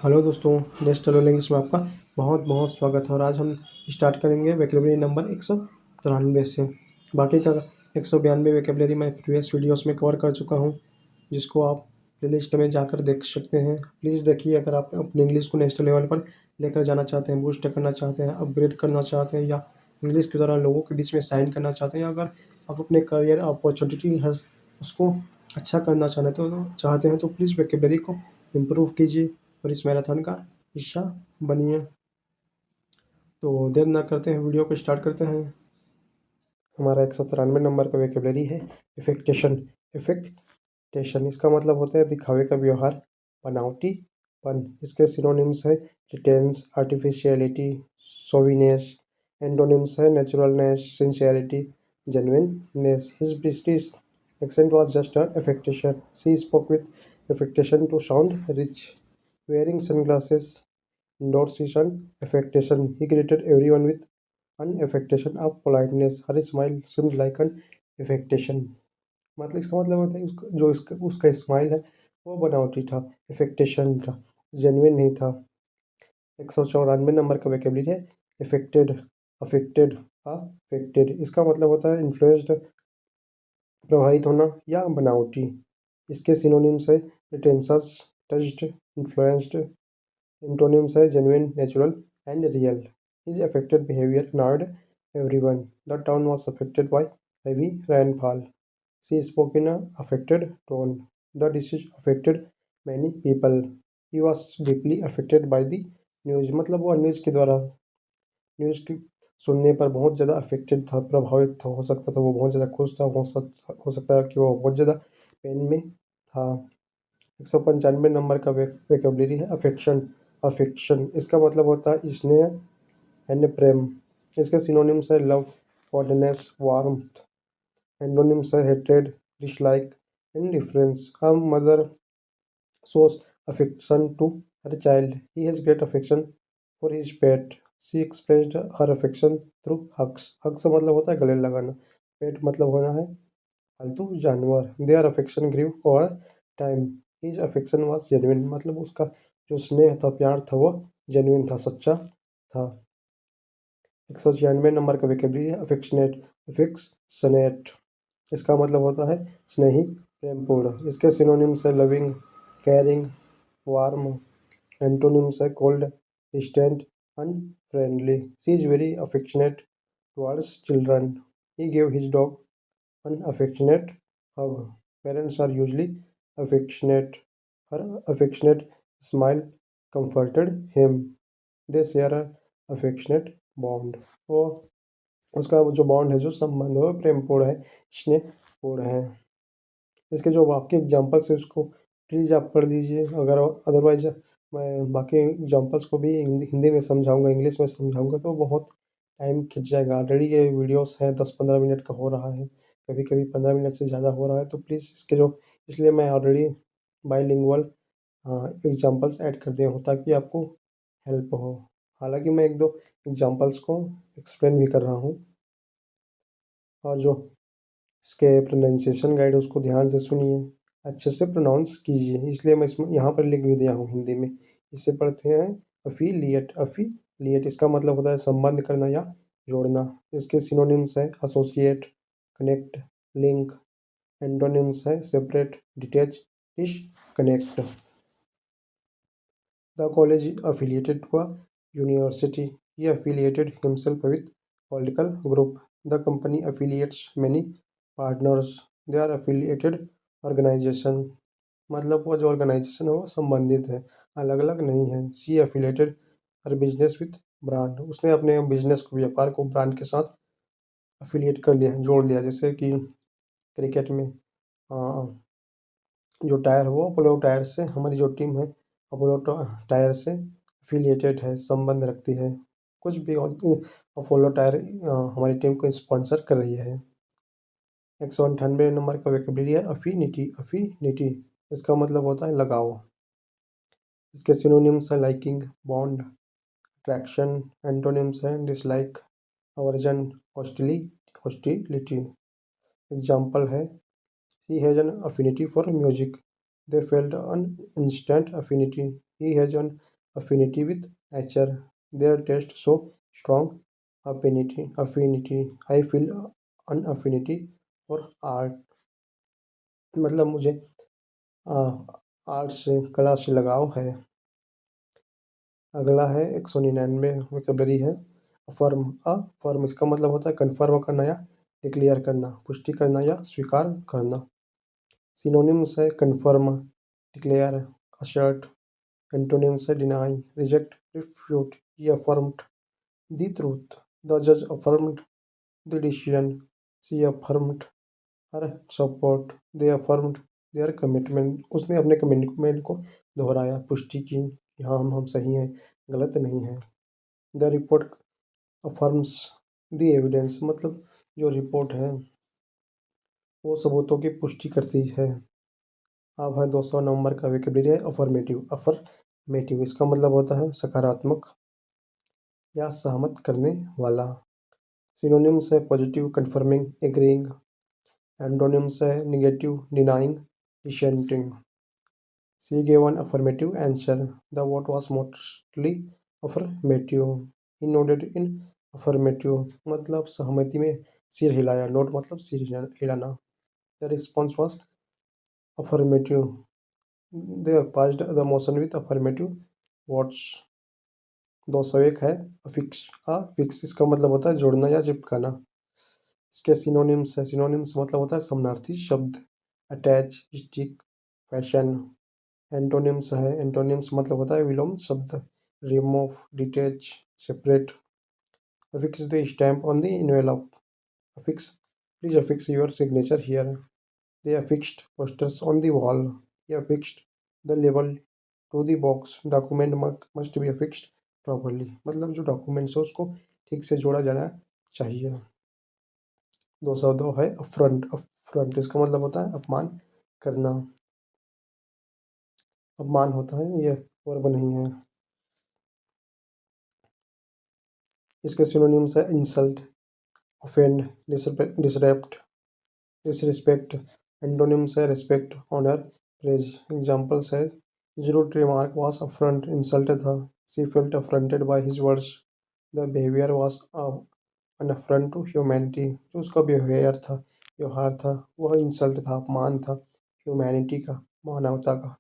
Hello दोस्तों, next level English में आपका बहुत बहुत स्वागत है। और आज हम स्टार्ट करेंगे वोकैबुलरी नंबर 193 से। बाकी का 192 वोकैबुलरी मैं प्रीवियस वीडियोस में कवर कर चुका हूं, जिसको आप प्लेलिस्ट में जाकर देख सकते हैं। प्लीज़ देखिए, अगर आप अपने इंग्लिश को नेक्स्ट लेवल पर लेकर जाना चाहते हैं, बूस्ट करना चाहते हैं, अपग्रेड करना चाहते हैं, या इंग्लिश के दौरान लोगों के बीच में साइन करना चाहते हैं, अगर आप अपने करियर अपॉर्चुनिटी है उसको अच्छा करना चाहते हैं तो प्लीज़ वोकैबुलरी को इम्प्रूव कीजिए और इस मैराथन का हिस्सा बनिए। तो देर ना करते हैं, वीडियो को स्टार्ट करते हैं। हमारा 193 नंबर का वोकैबुलरी है इफेक्टेशन। इफेक्टेशन इसका मतलब होता है दिखावे का व्यवहार, बनावटीपन। इसके सिनोनिम्स है प्रिटेंस, आर्टिफिशियलिटी, शोविनेस। एंटोनिम्स है naturalness, sincerity, genuineness. His British accent was just an affectation. She spoke with affectation to sound rich. Wearing sunglasses indoors is an affectation. He greeted everyone with an affectation of politeness. Her smile seemed like an affectation. मतलब इसका मतलब होता है उसका smile है वो बनावटी था, affectation था, जेन्युइन नहीं था। 194 नंबर का वोकैबुलरी है affected, affected, affected। इसका मतलब होता है इन्फ्लुएंस्ड, प्रभावित होना या बनावटी। इसके सिनोनिम्स है प्रिटेंशस, टच्ड, इन्फ्लुएंस्ड। एंटोनिम्स है genuine, natural and real. His affected behaviour annoyed everyone. The town was affected by heavy rainfall. She spoke in a affected tone. The disease affected many people. He was deeply affected by the news. मतलब वो news के द्वारा, news की सुनने पर बहुत ज़्यादा affected था, प्रभावित था। हो सकता था वो बहुत ज़्यादा खुश था, हो सकता है कि वो बहुत ज़्यादा पेन में था। 195 नंबर का वोकैबुलरी है अफेक्शन। अफेक्शन इसका मतलब होता है स्नेह एंड प्रेम। इसके सिनोनिम्स है लव, फॉन्डनेस, वार्मथ। एंटोनिम्स है hatred, dislike, indifference. A mother shows affection to her child. He has great affection for his pet. She expressed her affection through hugs. Hugs मतलब होता है गले लगाना। पेट मतलब होना है पालतू जानवर। Their affection grew over time. His affection was genuine। मतलब उसका जो स्नेह था, प्यार था, वो जेन्युइन था, सच्चा था। 196 नंबर का वोकैबुलरी है अफेक्शनेट। अफेक्शनेट इसका मतलब होता है स्नेही, प्रेमपूर्ण। इसके सिनोनिम्स है लविंग, caring, warm. Antonyms है cold, distant, unfriendly. She is very affectionate towards children. He gave his dog an affectionate hug. Parents are usually affectionate. Her affectionate smile comforted him. They share a affectionate bond. वो उसका जो bond है, जो संबंध है, वो प्रेमपूर्ण है, स्नेहपूर्ण है। इसके जो वाक्य एग्जाम्पल्स है उसको प्लीज़ आप पढ़ लीजिए। अगर अदरवाइज मैं बाकी एग्जाम्पल्स को भी हिंदी में समझाऊंगा, इंग्लिश में समझाऊंगा तो बहुत टाइम खिंच जाएगा। ऑलरेडी ये वीडियोस है 10-15 मिनट का हो रहा है, कभी कभी 15 मिनट से ज़्यादा हो रहा है। तो प्लीज़ इसके जो, इसलिए मैं ऑलरेडी बाईलिंगुअल एग्जाम्पल्स ऐड कर दिया हूँ ताकि आपको हेल्प हो। हालांकि मैं एक दो एग्जाम्पल्स को एक्सप्लेन भी कर रहा हूँ, और जो इसके प्रोनाउंसिएशन गाइड उसको ध्यान से सुनिए, अच्छे से प्रोनाउंस कीजिए। इसलिए मैं इसमें यहाँ पर लिख भी दिया हूँ हिंदी में। इसे पढ़ते हैं अफिलिएट। अफिलिएट इसका मतलब होता है संबंध करना या जोड़ना। इसके सिनोनिम्स है एसोसिएट, कनेक्ट, लिंक। एंटोनिम्स है separate, detach, disconnect. The college is affiliated to a university. He affiliated himself with political group. The company affiliates many partners. They are affiliated organization। मतलब वो जो ऑर्गेनाइजेशन है वो संबंधित है, अलग अलग नहीं है। सी affiliated her business with brand. उसने अपने बिजनेस को, व्यापार को ब्रांड के साथ affiliate कर दिया, जोड़ दिया। जैसे कि क्रिकेट में जो टायर है वो अपोलो टायर से, हमारी जो टीम है अपोलो टायर से एफिलिएटेड है, संबंध रखती है। कुछ भी अपोलो टायर हमारी टीम को स्पॉन्सर कर रही है। 198 नंबर का वोकैबुलरी है अफिनिटी। अफिनिटी इसका मतलब होता है लगाव। इसके सिनोनिम्स है लाइकिंग, बॉन्ड, अट्रैक्शन। एंटोनिम्स है डिसलाइक, अवर्जन, हॉस्टिलिटी। एग्जाम्पल है He has an affinity for music. They felt an instant affinity. He has an affinity with nature. Their taste so strong. Affinity. I feel an affinity for art. मतलब मुझे art से, कला से लगाव है। अगला है 199 वोकैबुलरी है अफर्म। अफर्म इसका मतलब होता है कन्फर्म करना या डिक्लेयर करना, पुष्टि करना या स्वीकार करना। सिनोनिम्स है कन्फर्म, डिक्लेयर, असर्ट। एंटोनिम्स है deny, reject, refute. He affirmed the truth, the जज affirmed the decision, she affirmed her support, they affirmed their commitment. उसने अपने कमिटमेंट को दोहराया, पुष्टि की कि हाँ हम सही हैं, गलत नहीं है। The report affirms the evidence, मतलब जो रिपोर्ट है वो सबूतों की पुष्टि करती है। अब है 200 नंबर का वोकैबुलरी है अफर्मेटिव। अफर्मेटिव इसका मतलब होता है सकारात्मक या सहमत करने वाला। सिनोनिम्स है पॉजिटिव, कन्फर्मिंग, एग्रीइंग। एंटोनिम्स है negative, denying, dissenting. She gave an affirmative answer. The vote was mostly affirmative. He nodded in affirmative, मतलब सहमति में सिर हिलाया। नोट मतलब सिर हिलाना। The response was affirmative. They passed the motion with affirmative votes. 201 है अफिक्स। अफिक्स इसका मतलब होता है जोड़ना या चिपकाना। इसके सिनोनिम्स है। सिनोनिम्स मतलब होता है समानार्थी शब्द। Attach, stick, fashion. एंटोनिम्स है। एंटोनिम्स मतलब होता है विलोम शब्द। Remove, detach, separate. Affix the stamp on the envelope. Affix, please affix your signature here. They affixed posters on the wall. He affixed the label to the box. Document must be affixed properly. मतलब जो documents है उसको ठीक से जोड़ा जाना चाहिए। 202 है अफ्रंट। अफ्रंट इसका मतलब होता है अपमान करना। अपमान होता है, ये वर्ब नहीं है। इसके सिनोनिम्स है insult, offend, disrupt, disrespect. Antonyms है रिस्पेक्ट, ऑनर, प्रेज। एग्जाम्पल्स है his rude remark was affront, insult था। She felt affronted by his words, the behaviour was an affront to humanity. जो उसका बिहेवियर था, व्यवहार था, वह इंसल्ट था, अपमान था ह्यूमैनिटी का, मानवता का।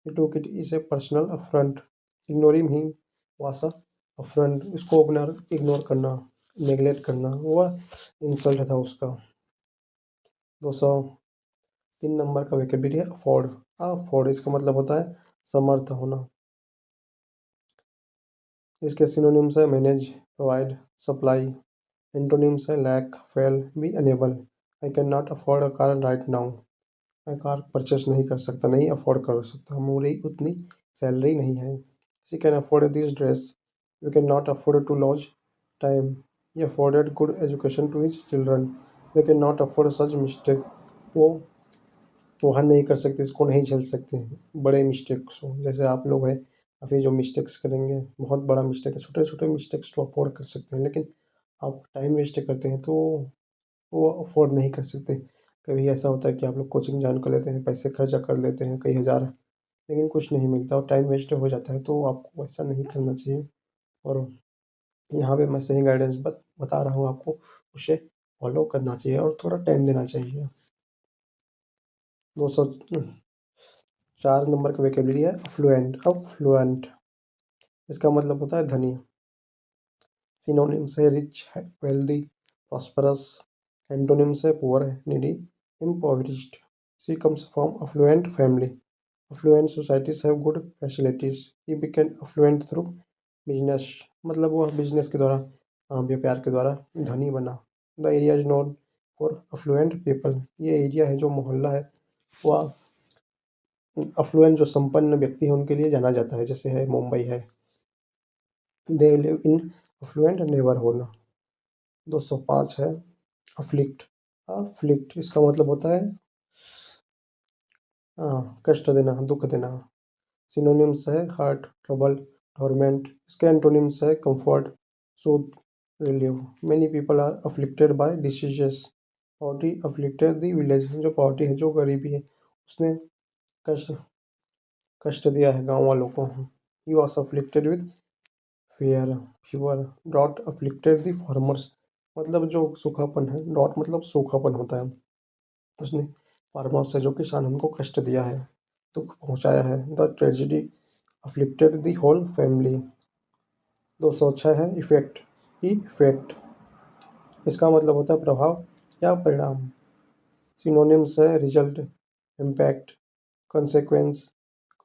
He took it is a personal affront. Ignoring him was a affront. इसको इग्नोर करना, नेगलेक्ट करना, वह इंसल्ट था उसका। 203 नंबर का वोकैबुलरी है अफोर्ड। अफोर्ड इसका मतलब होता है समर्थ होना। इसके सिनोनिम्स है मैनेज, प्रोवाइड, सप्लाई। एंटोनिम्स है lack, fail, be unable. I can not afford a car right now. मैं कार परचेस नहीं कर सकता, नहीं अफोर्ड कर सकता, मेरी उतनी सैलरी नहीं है। She can afford this dress. You can not afford to lose time. He afforded good education to his children. They can not afford such mistake. वो वहाँ नहीं कर सकते, इसको नहीं झेल सकते बड़े मिस्टेक्स हो। जैसे आप लोग हैं, अभी जो मिस्टेक्स करेंगे बहुत बड़ा मिस्टेक है, छोटे छोटे मिस्टेक्स तो अफोर्ड कर सकते हैं, लेकिन आप टाइम वेस्ट करते हैं तो वो अफोर्ड नहीं कर सकते। कभी ऐसा होता है कि आप लोग कोचिंग ज्वाइन कर लेते हैं, पैसे खर्चा कर लेते हैं कई हज़ार, लेकिन कुछ नहीं मिलता और टाइम वेस्ट हो जाता है, तो आपको ऐसा नहीं करना चाहिए। और यहाँ पे मैं सही गाइडेंस बता रहा हूँ आपको, उसे फॉलो करना चाहिए और थोड़ा टाइम देना चाहिए। 204 नंबर का वोकैबुलरी है अफ्लुएंट। अफ्लुएंट इसका मतलब होता है धनी। सिनोनिम्स है रिच, वेल्दी, प्रॉस्परस। एंटोनिम्स है poor, needy, impoverished. She comes from affluent family. Affluent societies have good facilities. He became affluent through business, मतलब वह बिजनेस के द्वारा, व्यापार के द्वारा धनी बना। The area is known for affluent people. ये एरिया है, जो मोहल्ला है, वह अफ्लुएंट जो संपन्न व्यक्ति है उनके लिए जाना जाता है, जैसे है मुंबई है। They live in affluent neighbourhood. 205 है अफ्लिक्ट। अफ्लिक्ट इसका मतलब होता है कष्ट देना, दुख देना। सिनोनिम्स है हार्ट, ट्रबल, टॉर्मेंट। इसके एंटोनिम्स है comfort, soothe, relieve. Many people are afflicted by diseases. Poverty afflicted the village. जो पॉवर्टी है, जो गरीबी है, उसने कष्ट कष्ट दिया है गाँव वालों को। He was afflicted with fever dot afflicted the farmers, मतलब जो सूखापन है, डॉट मतलब सूखापन होता है, उसने फार्मर्स से जो किसान उनको कष्ट दिया है, दुख पहुंचाया है। The tragedy afflicted the whole family. 206 है इफेक्ट। इफेक्ट इसका मतलब होता है प्रभाव या परिणाम। सिनोनिम्स है result, impact, consequence,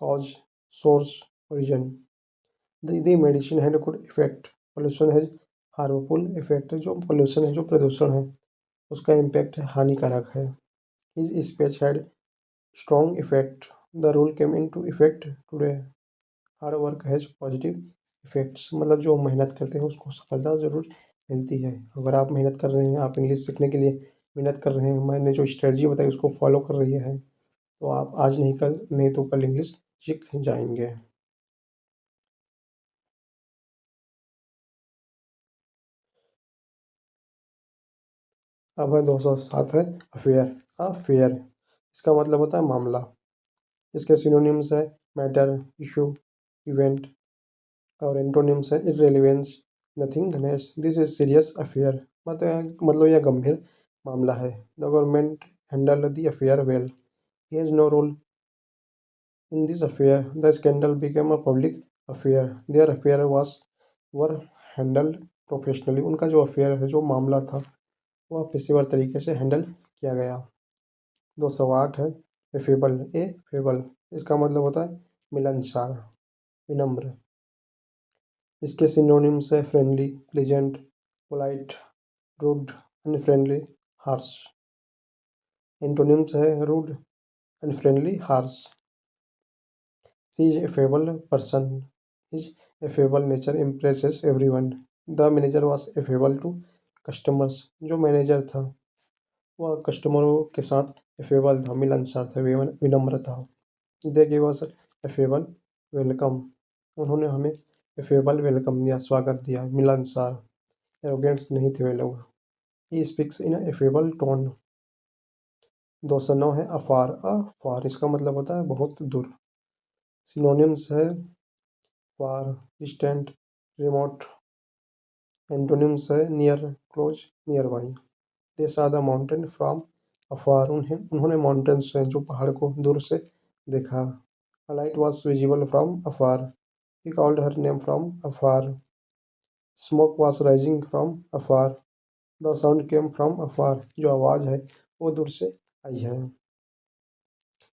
cause, source, origin. The medicine had good effect, pollution has harmful effect, जो पोल्यूशन है, जो प्रदूषण है, उसका इम्पैक्ट हानिकारक है। His speech had strong effect, the rule came into effect today. Hard work has positive effects, मतलब जो मेहनत करते हैं उसको सफलता ज़रूर मिलती है। अगर आप मेहनत कर रहे हैं, आप इंग्लिश सीखने के लिए मेहनत कर रहे हैं, मैंने जो स्ट्रेटजी बताई उसको फॉलो कर रही है, तो आप आज नहीं कल, नहीं तो कल इंग्लिश सीख जाएंगे। अब है 207 है अफेयर। अफेयर इसका मतलब होता है मामला। इसके सिनोनिम्स है मैटर, इशू, इवेंट, और एंटोनिम्स है irrelevance, nothingness. This is serious affair, मतलब यह गंभीर मामला है। The government handle the affair well, he has no role in this affair. The scandal became a public affair, their affair was were handled professionally. उनका जो affair है, जो मामला था, वह पेशेवर तरीके से हैंडल किया गया। 208 है एफेबल। ए फेबल इसका मतलब होता है मिलनसार, विनम्र। इसके सिनोनिम्स है friendly, pleasant, polite, rude, unfriendly, harsh. Antonyms है rude, unfriendly, harsh. She is affable person, is affable nature impresses everyone. The manager was affable to customers, जो मैनेजर था वह कस्टमरों के साथ एफेबल था, मिलनसार था, विनम्र था। They give us affable welcome, उन्होंने हमें एफेबल वेलकम दिया, स्वागत दिया, मिलनसार। एरोगेंट नहीं थे वे लोग। He speaks in affable tone. 209 है अफार। अफार इसका मतलब होता है बहुत दूर। सिनोनिम्स है फार, डिस्टेंट, रिमोट। एंटोनिम्स है नियर, क्लोज, नियर बाई। दे सा द माउंटेन फ्रॉम अफार, उन्होंने माउंटेन्स से, जो पहाड़ को दूर से देखा। A light was visible from afar, he called her name from afar. Smoke was rising from afar, the sound came from afar, जो आवाज़ है वो दूर से आई है।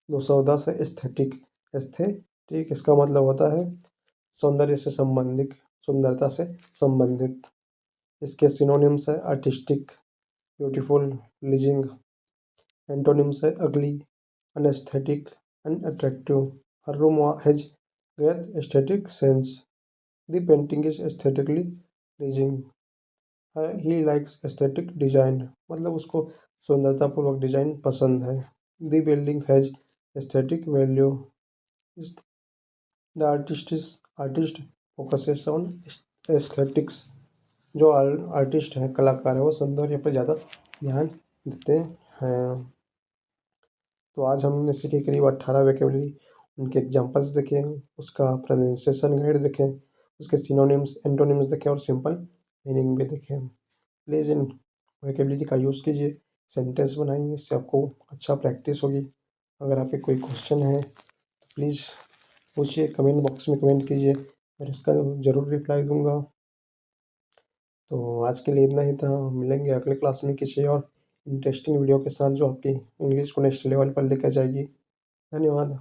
210 है एस्थेटिक। एस्थेटिक इसका मतलब होता है सौंदर्य से संबंधित, सुंदरता से संबंधित। इसके सिनोनिम्स है आर्टिस्टिक, ब्यूटीफुल, प्लीजिंग। एंटोनिम्स है ugly, unaesthetic, unattractive. Her room has great aesthetic sense, the painting is aesthetically pleasing. He likes aesthetic design, मतलब उसको सुंदरतापूर्वक डिजाइन पसंद है। The building has aesthetic value, the artist focuses on aesthetics, जो artist है, कलाकार है, वो सौंदर्य पर ज़्यादा ध्यान देते हैं। तो आज हमने सीखे करीब 18 वोकैबुलरी, उनके एग्जांपल्स देखे, उसका प्रोनाउंसिएशन गाइड देखें, उसके सिनोनिम्स, एंटोनिम्स देखें, और सिंपल मीनिंग भी देखें। प्लीज़ इन वोकैबुलरी का यूज़ कीजिए, सेंटेंस बनाइए, इससे आपको अच्छा प्रैक्टिस होगी। अगर आपके कोई क्वेश्चन है तो प्लीज़ पूछिए, कमेंट बॉक्स में कमेंट कीजिए, और इसका ज़रूर रिप्लाई दूंगा। तो आज के लिए इतना ही था, मिलेंगे अगले क्लास में किसी और इंटरेस्टिंग वीडियो के साथ, जो आपकी इंग्लिश को नेक्स्ट लेवल पर लेकर जाएगी। धन्यवाद।